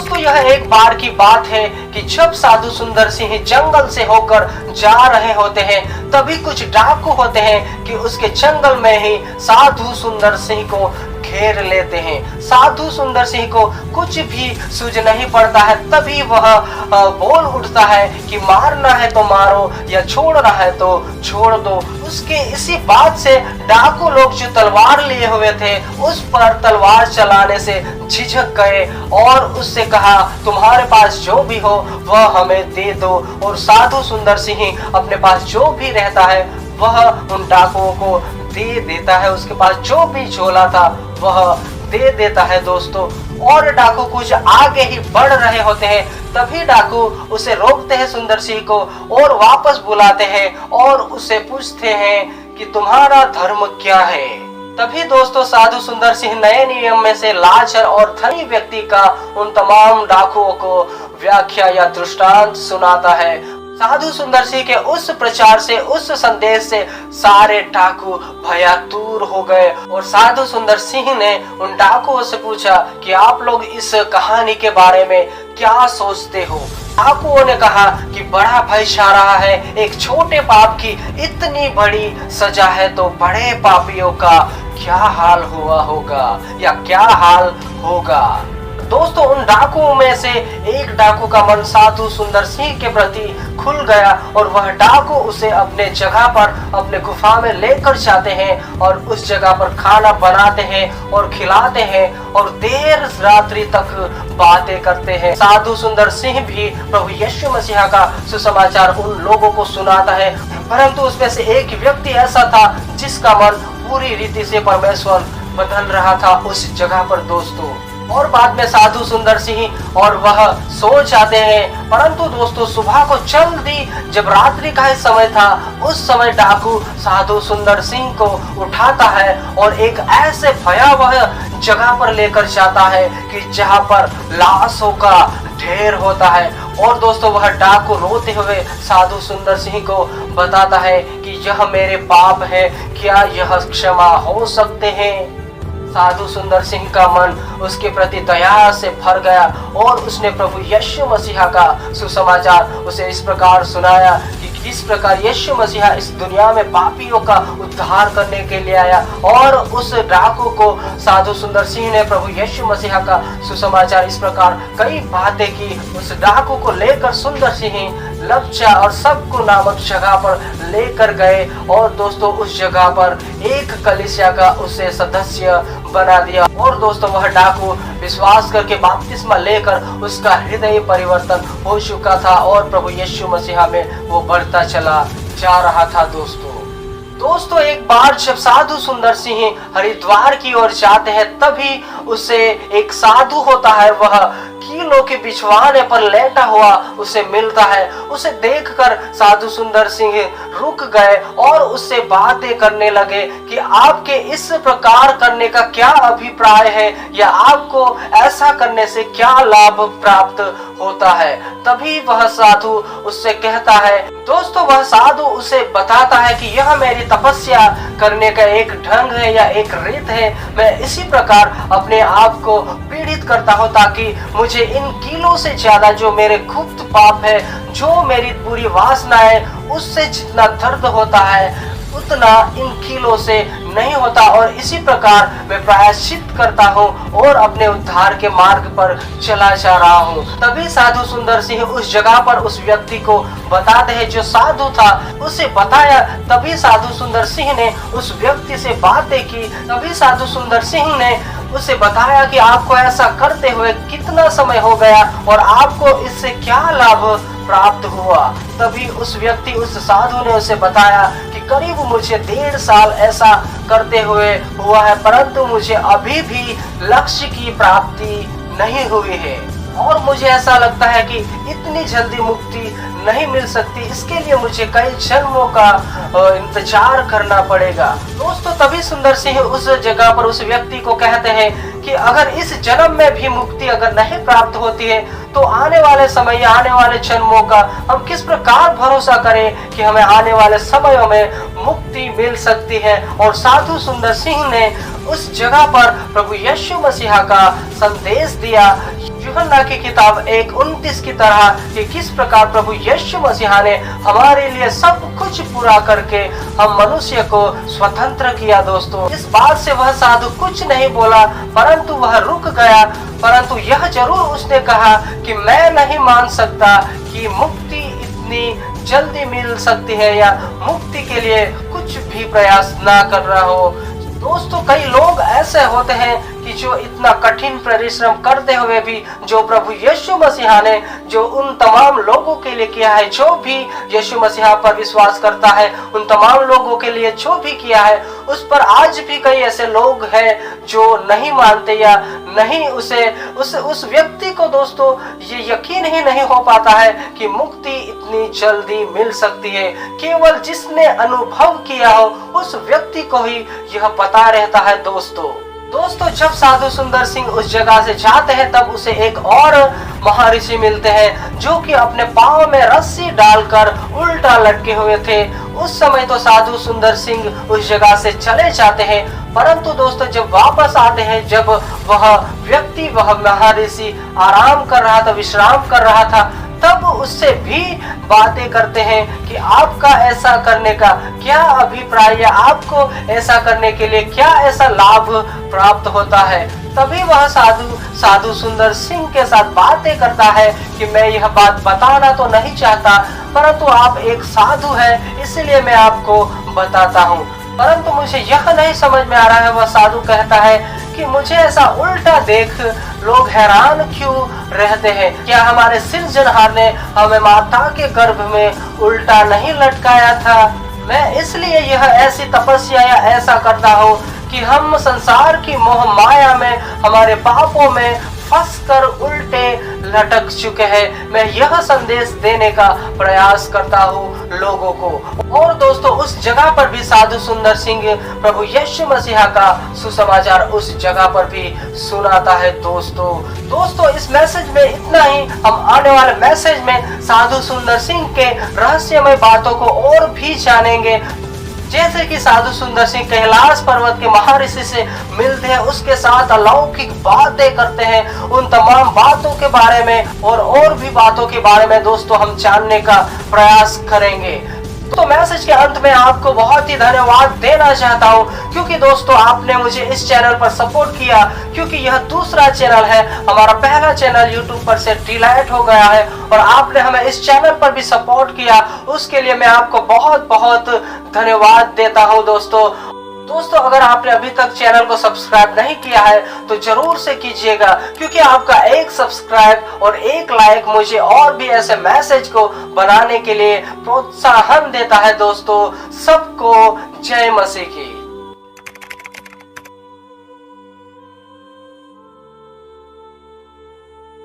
दोस्तों यह एक बार की बात है कि जब साधु सुंदर सिंह जंगल से होकर जा रहे होते हैं, तभी कुछ डाकू होते हैं कि उसके जंगल में ही साधु सुंदर सिंह को घेर लेते हैं। साधु सुंदर सिंह को कुछ भी सूझ नहीं पड़ता है, तभी वह बोल उठता है कि मारना है तो मारो या छोड़ना है तो छोड़ दो। उसके इसी बात से डाकू लोग जो तलवार लिए हुए थे उस पर तलवार चलाने से झिझक गए और उससे कहा तुम्हारे पास जो भी हो वह हमें दे दो। और साधु सुंदर सिंह अपने पास जो भी रहता है वह उन डाकुओं को दे देता है, उसके पास जो भी झोला था वह दे देता है दोस्तों। और डाकू कुछ आगे ही बढ़ रहे होते हैं, तभी डाकू उसे रोकते हैं सुंदर सिंह को और वापस बुलाते हैं और उससे पूछते हैं कि तुम्हारा धर्म क्या है। तभी दोस्तों साधु सुंदर सिंह नए नियम में से लाचार और धनी व्यक्ति का उन तमाम डाकुओं को व्याख्या या दृष्टांत सुनाता है। साधु सुंदर सिंह के उस प्रचार से, उस संदेश से सारे डाकू भयातुर हो गए और साधु सुंदर सिंह ने उन डाकुओं से पूछा कि आप लोग इस कहानी के बारे में क्या सोचते हो। डाकुओं ने कहा कि बड़ा भय छा रहा है, एक छोटे पाप की इतनी बड़ी सजा है तो बड़े पापियों का क्या हाल हुआ होगा या क्या हाल होगा। दोस्तों उन डाकुओं में से एक डाकू का मन साधु सुंदर सिंह के प्रति खुल गया और वह डाकू उसे अपने जगह पर, अपने गुफा में लेकर जाते हैं और उस जगह पर खाना बनाते हैं और खिलाते हैं और देर रात्रि तक बातें करते हैं। साधु सुंदर सिंह भी प्रभु यीशु मसीह का सुसमाचार उन लोगों को सुनाता है, परंतु उसमें से एक व्यक्ति ऐसा था जिसका मन पूरी रीति से परमेश्वर बदल रहा था उस जगह पर दोस्तों। और बाद में साधु सुंदर सिंह और वह सो जाते हैं, परंतु दोस्तों सुबह को जल्दी जब रात्रि का ही समय था उस समय डाकू साधु सुंदर सिंह को उठाता है और एक ऐसे भयावह जगह पर लेकर जाता है कि जहां पर लाशों का ढेर होता है। और दोस्तों वह डाकू रोते हुए साधु सुंदर सिंह को बताता है कि यह मेरे पाप है, क्या यह क्षमा हो सकते हैं। साधु सुंदर सिंह का मन उसके प्रति दया से भर गया और उसने प्रभु यीशु मसीह का सुसमाचार उसे इस प्रकार सुनाया कि किस प्रकार यीशु मसीह इस दुनिया में पापियों का उद्धार करने के लिए आया। और उस डाकू को साधु सुंदर सिंह ने प्रभु यीशु मसीह का सुसमाचार इस प्रकार कई बातें की। उस डाकू को लेकर सुंदर सिंह लब्जा और सबको नामक जगह पर लेकर गए और दोस्तों उस जगह पर एक कलीसिया का उसे सदस्य बना दिया। और दोस्तों वह डाकू विश्वास करके बपतिस्मा लेकर उसका हृदय परिवर्तन हो चुका था और प्रभु यीशु मसीह में वो बढ़ता चला जा रहा था दोस्तों एक बार जब साधु सुंदर सिंह हरिद्वार की ओर जाते हैं, तभी उसे एक साधु होता है, वह कीलों के बिछवाने पर लेटा हुआ उसे मिलता है। उसे देखकर साधु सुंदर सिंह रुक गए और उससे बातें करने लगे कि आपके इस प्रकार करने का क्या अभिप्राय है या आपको ऐसा करने से क्या लाभ प्राप्त होता है। तभी वह साधु उससे कहता है, दोस्तों वह साधु उसे बताता है कि यह मेरी तपस्या करने का एक ढंग है या एक रीत है। मैं इसी प्रकार अपने आप को पीड़ित करता हूँ ताकि मुझे इन कीलों से ज्यादा जो मेरे गुप्त पाप है, जो मेरी बुरी वासना है, उससे जितना दर्द होता है उतना इन कीलों से नहीं होता। और इसी प्रकार मैं प्रायश्चित करता हूँ और अपने उद्धार के मार्ग पर चला जा रहा हूँ। तभी साधु सुंदर सिंह उस जगह पर उस व्यक्ति को बताते हैं जो साधु था, उसे बताया। तभी साधु सुंदर सिंह ने उस व्यक्ति से बातें की। तभी साधु सुंदर सिंह ने उसे बताया कि आपको ऐसा करते हुए कितना समय हो गया और आपको इससे क्या लाभ प्राप्त हुआ। तभी उस व्यक्ति, उस साधु ने उसे बताया कि करीब मुझे 1.5 साल ऐसा करते हुए हुआ है, परंतु मुझे अभी भी लक्ष्य की प्राप्ति नहीं हुई है और मुझे ऐसा लगता है कि इतनी जल्दी मुक्ति नहीं मिल सकती, इसके लिए मुझे कई जन्मों का इंतजार करना पड़ेगा। दोस्तों तभी सुंदर सिंह उस जगह पर उस व्यक्ति को कहते हैं कि अगर इस जन्म में भी मुक्ति अगर नहीं प्राप्त होती है तो आने वाले समय या आने वाले जन्मों का हम किस प्रकार भरोसा करें कि हमें आने वाले समयों में मुक्ति मिल सकती है। और साधु सुंदर सिंह ने उस जगह पर प्रभु यीशु मसीह का संदेश दिया। यूहन्ना की किताब 1:29 की तरह कि किस प्रकार प्रभु यीशु मसीह ने हमारे लिए सब कुछ पूरा करके हम मनुष्य को स्वतंत्र किया। दोस्तों, इस बात से वह साधु कुछ नहीं बोला, परंतु वह रुक गया। परंतु यह जरूर उसने कहा कि मैं नहीं मान सकता कि मुक्ति इतनी जल्दी मिल सकती है या मुक्ति के लिए कुछ भी प्रयास ना कर रहा हो। दोस्तों, कई लोग ऐसे होते हैं कि जो इतना कठिन परिश्रम करते हुए भी जो प्रभु यीशु मसीह ने जो उन तमाम लोगों के लिए किया है, जो भी यीशु मसीह पर विश्वास करता है, उन तमाम लोगों के लिए जो भी किया है, उस पर आज भी कई ऐसे लोग हैं जो नहीं मानते या नहीं उस व्यक्ति को दोस्तों ये यकीन ही नहीं हो पाता है कि मुक्ति इतनी जल्दी मिल सकती है। केवल जिसने अनुभव किया हो उस व्यक्ति को ही यह पता रहता है। दोस्तों, जब साधु सुंदर सिंह उस जगह से जाते हैं तब उसे एक और महर्षि मिलते हैं जो कि अपने पांव में रस्सी डालकर उल्टा लटके हुए थे। उस समय तो साधु सुंदर सिंह उस जगह से चले जाते हैं, परंतु दोस्तों जब वापस आते हैं, जब वह महर्षि आराम कर रहा था, विश्राम कर रहा था, तब उससे भी बातें करते हैं कि आपका ऐसा करने का क्या अभिप्राय है, आपको ऐसा करने के लिए क्या ऐसा लाभ प्राप्त होता है। तभी वह साधु सुंदर सिंह के साथ बातें करता है कि मैं यह बात बताना तो नहीं चाहता, परंतु आप एक साधु हैं इसलिए मैं आपको बताता हूँ। परंतु मुझे यह नहीं समझ में आ रहा है, वह साधु कहता है कि मुझे ऐसा उल्टा देख लोग हैरान क्यों रहते हैं। क्या हमारे सिरजनहार ने हमें माता के गर्भ में उल्टा नहीं लटकाया था? मैं इसलिए यह ऐसी तपस्या या ऐसा करता हूँ कि हम संसार की मोह माया में हमारे पापों में फंसकर उल्टे लटक चुके हैं। मैं यह संदेश देने का प्रयास करता हूँ लोगों को। और दोस्तों, उस जगह पर भी साधु सुंदर सिंह प्रभु यीशु मसीह का सुसमाचार उस जगह पर भी सुनाता है। दोस्तों इस मैसेज में इतना ही। हम आने वाले मैसेज में साधु सुंदर सिंह के रहस्यमय बातों को और भी जानेंगे। जैसे कि साधु सुंदर सिंह कैलाश पर्वत के महर्षि से मिलते हैं, उसके साथ अलौकिक बातें करते हैं, उन तमाम बातों के बारे में और भी बातों के बारे में दोस्तों हम जानने का प्रयास करेंगे। तो मैसेज के अंत में आपको बहुत ही धन्यवाद देना चाहता हूँ, क्योंकि दोस्तों आपने मुझे इस चैनल पर सपोर्ट किया, क्योंकि यह दूसरा चैनल है। हमारा पहला चैनल YouTube पर से डिलीट हो गया है और आपने हमें इस चैनल पर भी सपोर्ट किया, उसके लिए मैं आपको बहुत बहुत धन्यवाद देता हूँ। दोस्तों अगर आपने अभी तक चैनल को सब्सक्राइब नहीं किया है तो जरूर से कीजिएगा, क्योंकि आपका एक सब्सक्राइब और एक लाइक मुझे और भी ऐसे मैसेज को बनाने के लिए प्रोत्साहन देता है। दोस्तों सबको जय मसीह की।